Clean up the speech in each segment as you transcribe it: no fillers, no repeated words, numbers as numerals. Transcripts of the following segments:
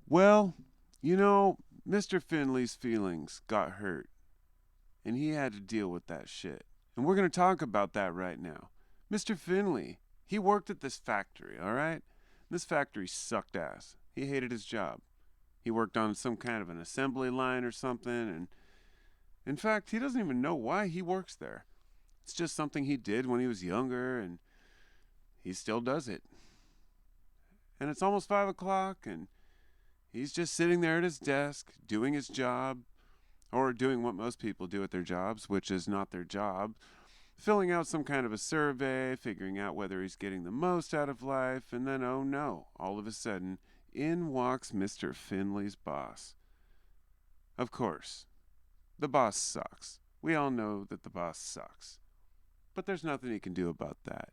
Well, Mr. Finley's feelings got hurt, and he had to deal with that shit. And we're going to talk about that right now. Mr. Finley, he worked at this factory, all right? This factory sucked ass. He hated his job. He worked on some kind of an assembly line or something, and in fact, he doesn't even know why he works there. It's just something he did when he was younger, and he still does it. And it's almost 5 o'clock, and he's just sitting there at his desk, doing his job, or doing what most people do at their jobs, which is not their job, filling out some kind of a survey, figuring out whether he's getting the most out of life, and then, oh no, all of a sudden, in walks Mr. Finley's boss. Of course, the boss sucks. We all know that the boss sucks. But there's nothing he can do about that.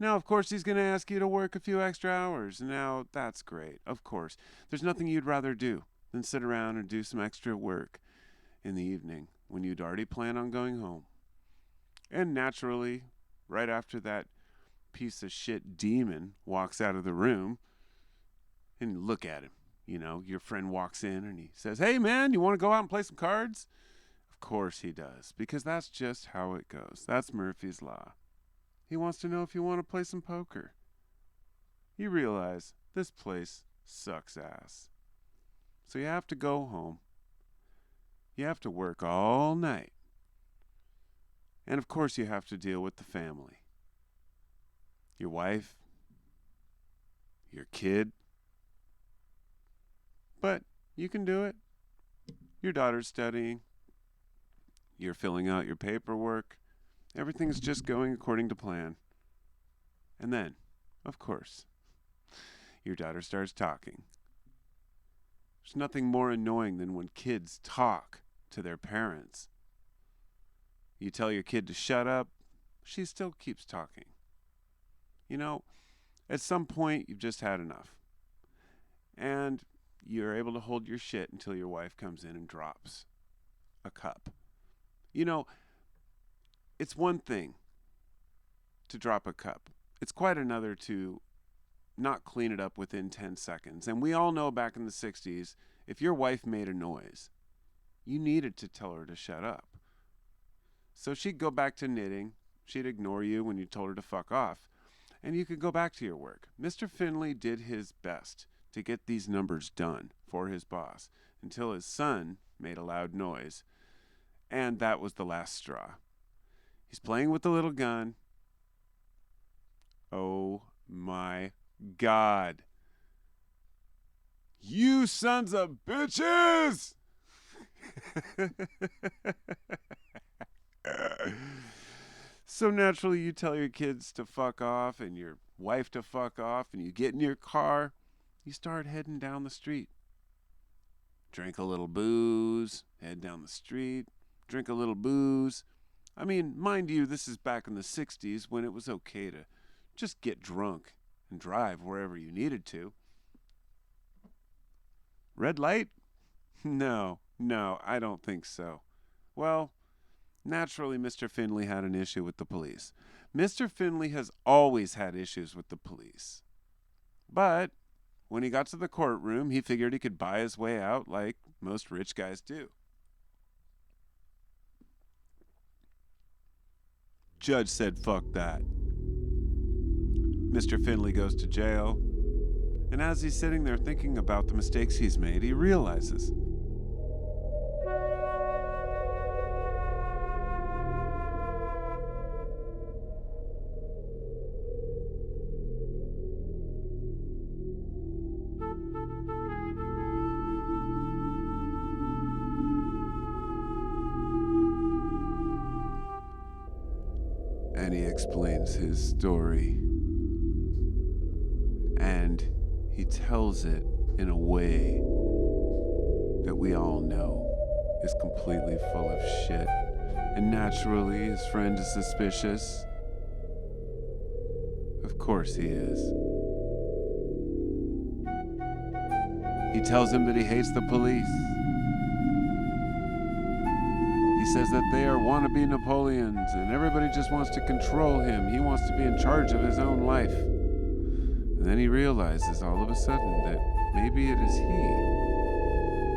Now, of course, he's going to ask you to work a few extra hours. Now, that's great. Of course. There's nothing you'd rather do than sit around and do some extra work in the evening when you'd already plan on going home. And naturally, right after that piece of shit demon walks out of the room, and look at him. Your friend walks in and he says, "Hey, man, you want to go out and play some cards?" Of course he does, because that's just how it goes. That's Murphy's Law. He wants to know if you want to play some poker. You realize this place sucks ass. So you have to go home. You have to work all night. And of course you have to deal with the family. Your wife, your kid. But you can do it. Your daughter's studying. You're filling out your paperwork. Everything's just going according to plan. And then, of course, your daughter starts talking. There's nothing more annoying than when kids talk to their parents. You tell your kid to shut up, she still keeps talking. At some point, you've just had enough. And you're able to hold your shit until your wife comes in and drops a cup. It's one thing to drop a cup. It's quite another to not clean it up within 10 seconds. And we all know back in the 60s, if your wife made a noise, you needed to tell her to shut up. So she'd go back to knitting. She'd ignore you when you told her to fuck off. And you could go back to your work. Mr. Finley did his best to get these numbers done for his boss until his son made a loud noise. And that was the last straw. He's playing with the little gun. Oh my God. You sons of bitches! So naturally, you tell your kids to fuck off and your wife to fuck off, and you get in your car. You start heading down the street. Drink a little booze, head down the street, drink a little booze. I mean, mind you, this is back in the 60s when it was okay to just get drunk and drive wherever you needed to. Red light? No, I don't think so. Well, naturally, Mr. Finley had an issue with the police. Mr. Finley has always had issues with the police. But when he got to the courtroom, he figured he could buy his way out like most rich guys do. Judge said, "Fuck that." Mr. Finley goes to jail. And as he's sitting there thinking about the mistakes he's made, he realizes and he explains his story. And he tells it in a way that we all know is completely full of shit. And naturally, his friend is suspicious. Of course he is. He tells him that he hates the police. He says that they are wannabe Napoleons and everybody just wants to control him. He wants to be in charge of his own life. And then he realizes all of a sudden that maybe it is he,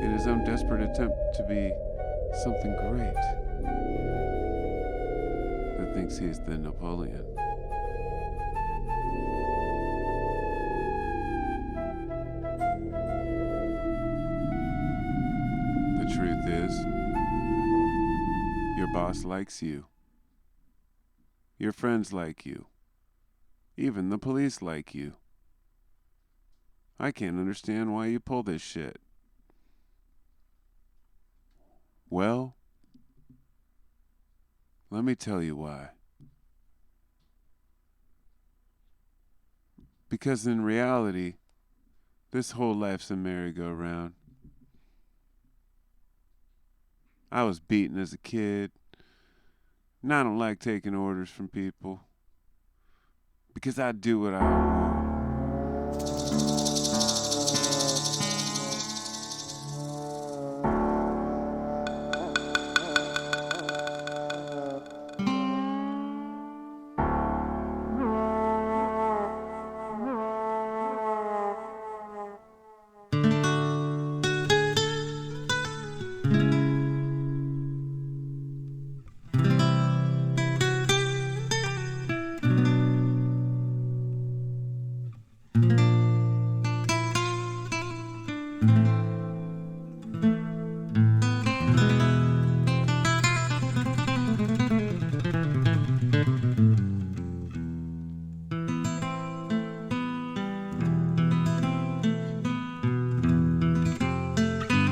in his own desperate attempt to be something great, that thinks he's the Napoleon. The truth is, your boss likes you. Your friends like you. Even the police like you. I can't understand why you pull this shit. Well, let me tell you why. Because in reality, this whole life's a merry-go-round. I was beaten as a kid, and I don't like taking orders from people. Because I do what I want.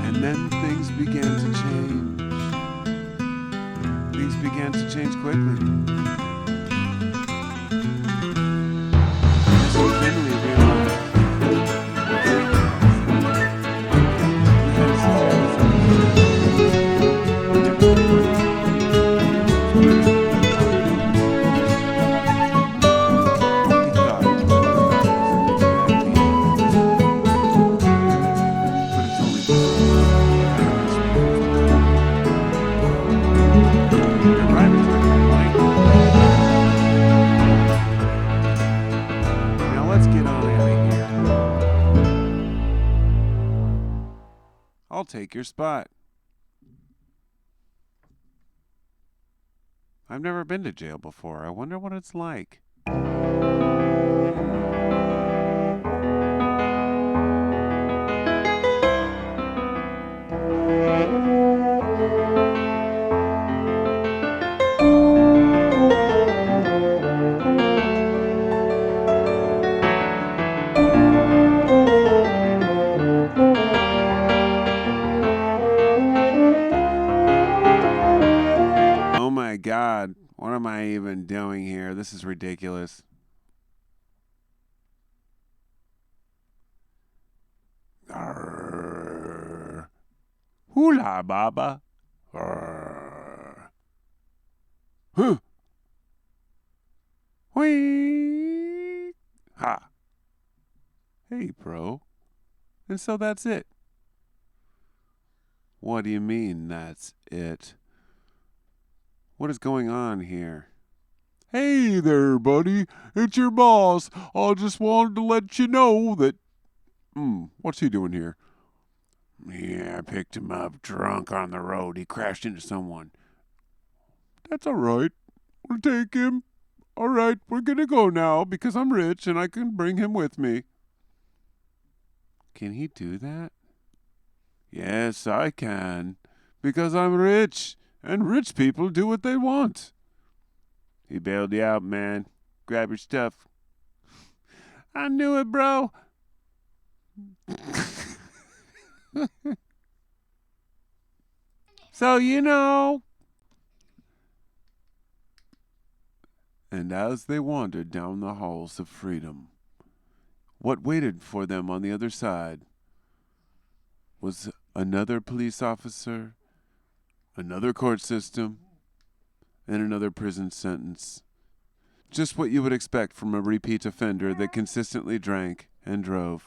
And then things began to change. Things began to change quickly. Mr. Finley realized I'll take your spot. I've never been to jail before. I wonder what it's like. Oh my God, what am I even doing here? This is ridiculous. Arrgh. Hula Baba. Arrgh. Huh. Whee. Ha. Hey, bro. And so that's it. What do you mean, that's it? What is going on here? Hey there, buddy. It's your boss. I just wanted to let you know that... what's he doing here? Yeah, I picked him up drunk on the road. He crashed into someone. That's all right. We'll take him. All right, we're gonna go now because I'm rich and I can bring him with me. Can he do that? Yes, I can. Because I'm rich. And rich people do what they want. He bailed you out, man. Grab your stuff. I knew it, bro. So, you know. And as they wandered down the halls of freedom, what waited for them on the other side was another police officer, another court system, and another prison sentence. Just what you would expect from a repeat offender that consistently drank and drove.